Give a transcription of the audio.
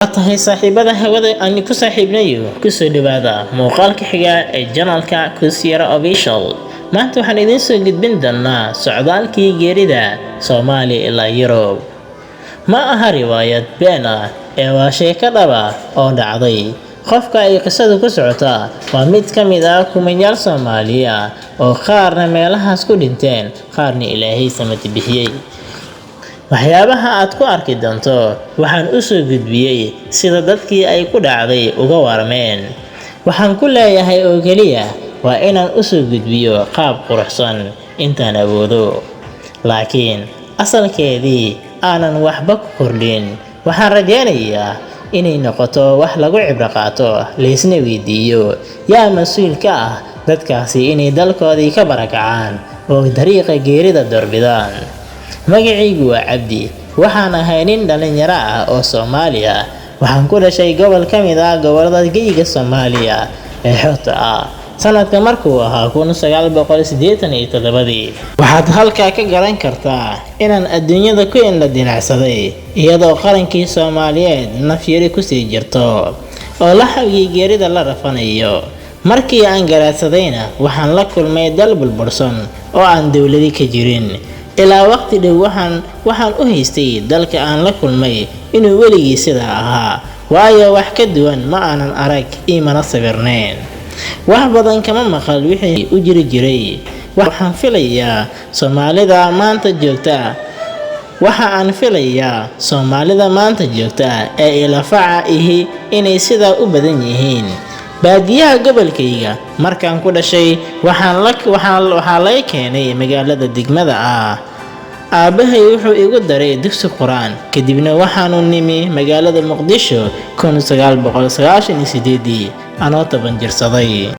tahay saaxiibada hawada aan ku saaxiibnayo ku soo dhawaada muuqaalka xiga ee channelka Kusiyara Official. Maanta waxaan idin soo gudbin doonaa socdaalkii geerida Soomaaliya ilaa Yurub. Ma aha riwaayad been ah ee waa sheeko dhab ah oo dhacday. Qofka ay qisadu ku socotaa waa mid ka mid ah kumanyaal Soomaaliya oo qaarna meelahaas ku dhinteen, qaarna Ilaahay samad bixiyay. Waxyaabaha aad ku arki doonto waxaan u soo gudbiyay sida dadkii ay ku dhacday uga warmeen. Waxaan ku leeyahay oo kaliya waa inaan u soo gudbiyo qaab quruxsan intaan awoodo, laakiin asalkeedii aanan waxba ku kordhin. Waxaan rajaynayaa inay noqoto wax lagu cibro qaato, la isna weydiiyo yaa mas'uul ka ah dadkaasi inay dalkoodii ka barakacaan oo dariiqa geerida doorbidaan. Magacaygu waa Cabdi, waxaan ahay nin dhalinyaro ah oo Soomaali ah. Waxaan ku dhashay gobol ka mid ah gobollada geyiga Soomaaliya ee xorta ah, sanadka markuu ahaa 1987. Waxaad halkaa ka garan kartaa inaan adduunyada ku indha dinacsaday, iyadoo qarankii Soomaaliyeed naf yari kusii jirto oo la xawiyay geerida la rafanayo. Markii aan garaadsadayna waxaan la kulmay dal burbursan oo aan dawladi ka jirin. Ilaa waqti dhow waxaan u haystay dalka aan la kulmay inuu weligii sidaa ahaa, waayo wax ka duwan ma aanan arag imana sawirnayn. Wax badan kama maqal wixii u jiri jiray. Waxaan filayaa Soomaalida maanta joogta ee ilafaca ihi inay sidaa u badan yihiin. Baadiyaha gobolkayga markaan ku dhashay waxaa laga keenay magaalada degmada ah. Aabahay wuxuu igu daray dugsi Quraan, kadibna waxaanu nimi magaalada Muqdisho 1998 anoo 10 jirsaday.